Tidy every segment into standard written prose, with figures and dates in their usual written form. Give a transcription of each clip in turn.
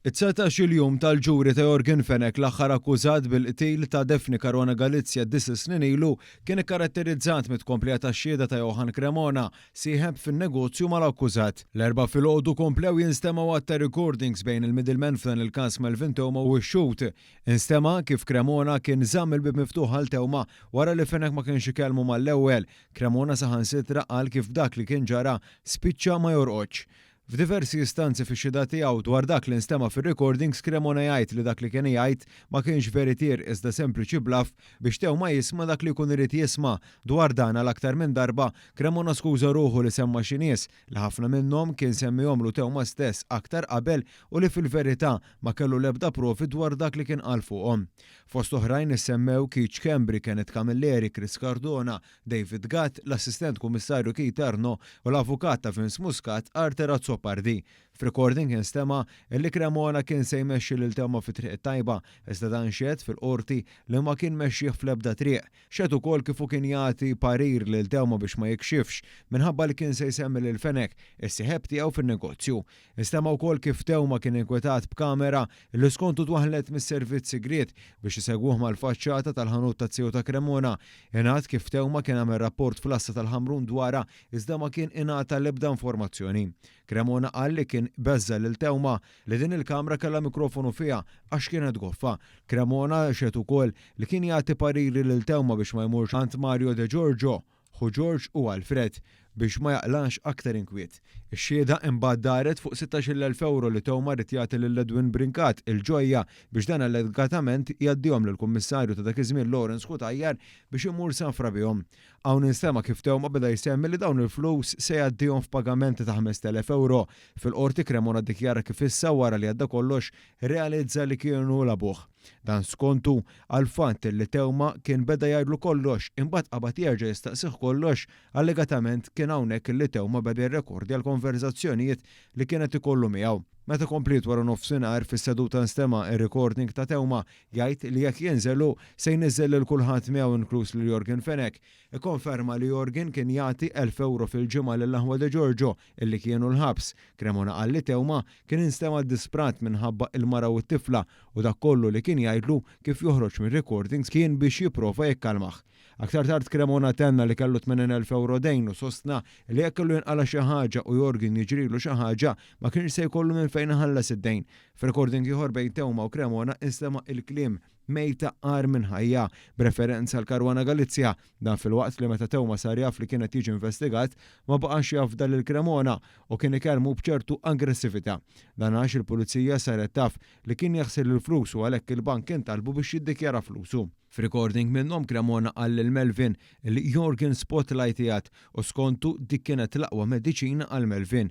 19 il-jum tal-ġuri ta' Jorgen Fenek l-aħħar akkużat bil-qtil ta' Defni Caruana Galizja d-9 snin ilu kien ikkaratterizzat mit-tkomplija tax-xhieda ta' Johan Cremona sieħeb fin-negozju mal-akkużat. L-erba' filgħodu komplew jinstemaw għatta recordings bejn il-middleman f'dan il-każ Melvin Tewma u x-xut. Instema' kif Cremona kien żamm il-bib miftuħ għal Tewma wara li Fenek ma kienx ikellmu mal-ewwel. Cremona saħansitra qal kif dak li kien ġara spiċċa ma jorqodx. F'diversi istanzi fix-xhieda tiegħu dwar dak li nstema' fir-recordings Cremona jgħid li dak li kien jgħid ma kienx veritier iżda sempliċi bluff biex Tewma jisma' dak li jkun irid jisma'. Dwar dan għal aktar minn darba Cremona skuża ruħu li semma xi nies li ħafna minnhom kien semmihom lu Tewma stess aktar qabel u li fil-verità ma kellu l-ebda provi dwar dak li kien qal fuqhom. Fost oħrajn issemmew Keith Chambry, Kenneth Camilleri, Chris Cardona, David Gatt, l-assistent kummissarju Keith Arno u l-avukat ta' Vince Muscat Arthur Azzopardi. F'recording instema' illi Cremona kien se jmexxi lil Tewma fi triq tajba iżda dan xed fil-qorti li ma kien mexxih fl-ebda triq. Xed ukoll kif kien jagħti parir lil Tewma biex ma jikxifx minħabba li kien se jsemmi lil Fenek is-sieħeb tiegħu fin-negozju. Istema' wkoll kif Tewma kien inkwetat b'kamera li skontu twaħlet mis-servizz sigriet biex isegwuh mal-faċċata tal-ħanut ta' tiegħu ta' Cremona. Ingħad kif Tewma kien għamel rapport fl-Asta tal-Ħamrun dwarha iżda ma kien ingħata l-ebda informazzjoni. Cremona qal li kien beżza lil Tewma li din il-kamra kellha mikrofonu fiha għax kienet goffa. Cremona xed ukoll li kien jagħti pariri lil Tewma biex ma jmurx għand Mario De Giorgio, Hu George u Alfred biex ma jaqlanx aktar inkwiet. Ix-xhieda imbagħad daret fuq 16,000 euro li Tewma rid jagħti lil Edwin Brinkat il-ġojja biex dan allegatament jgħaddihom lill-Kummissarju ta' dak iż-żmien Lawrence Kutajjar biex imur safra bihom. Hawn instema' kif Tewma beda jsemmi li dawn il-flus se jgħaddihom f'pagamenti ta' 5,000 euro. Fil-qorti Cremona ddikjara kif issa wara li għadda kollox realizza li kienu labuh. Dan skontu għal fatt li Tewma kien beda jgħidlu kollox imbagħad qabad jerġa' jistaqsih kollox allegatament kien hawnhekk li Tewma beda jirrekordja l-konverzazzjonijiet li kienet ikollu miegħu. Meta komplit wara nofsinhar fis-seduta nstema' ir-recording ta' Tewma jgħid li jekk jinżelu se jniżżel lil kulħadd miegħu inkluż lil Jorgen Fenek. Ikkonferma li Jorgen kien jagħti 1,000 euro fil-ġimgħa lil Aħwa De Giorgio illi kienu l-ħabs. Cremona qal li Tewma kien instema' disprat minħabba il-mara u t-tifla u dak kollu li kien jgħidlu kif joħroġ mir-recordings kien biex jipprova jikkalmah. Aktar tard Cremona tenna li kellu 80,000 euro dejn u sostna li jekk kellu jinqala xi ħaġa u Jorgen jiġrilu xi ħaġa ma kienx se jkollu minn fejn iħallas id-dejn. F'recording ieħor bejn Tewma u Cremona instema' il-kliem mejta qar minn ħajja b'referenza għal Caruana Galizja dan fil-waqt li meta Tewma sar jaf li kienet jiġi investigat ma baqax jafda lil Cremona u kien ikellmu b'ċertu aggressività. Dan għax il-pulizija saret taf li kien jaħsel il-flus u għalhekk il-bank intalbu biex jiddikjara flusu. F'recording minnhom Cremona qal lil Melvin li Jorgen spotlightjat u skontu dik kienet l-aqwa mediċina għal Melvin.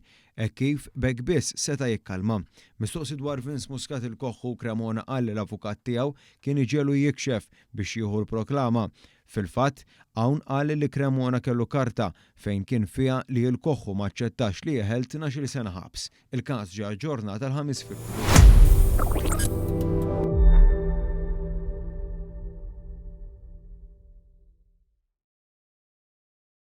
Kif bekk biss seta' jikkalma. Mistoqsi dwar Vince Muscat il-koħħu Cremona qal li l-avukat tiegħu kien iġielu jikxef biex jieħu l-proklama. Fil-fatt, hawn qal li Cremona kellu karta fejn kien fiha li l-koħħu ma aċċettax li jeħel 12 sena ħabs. Il-każ ġie aġġornat tal-ħamis fil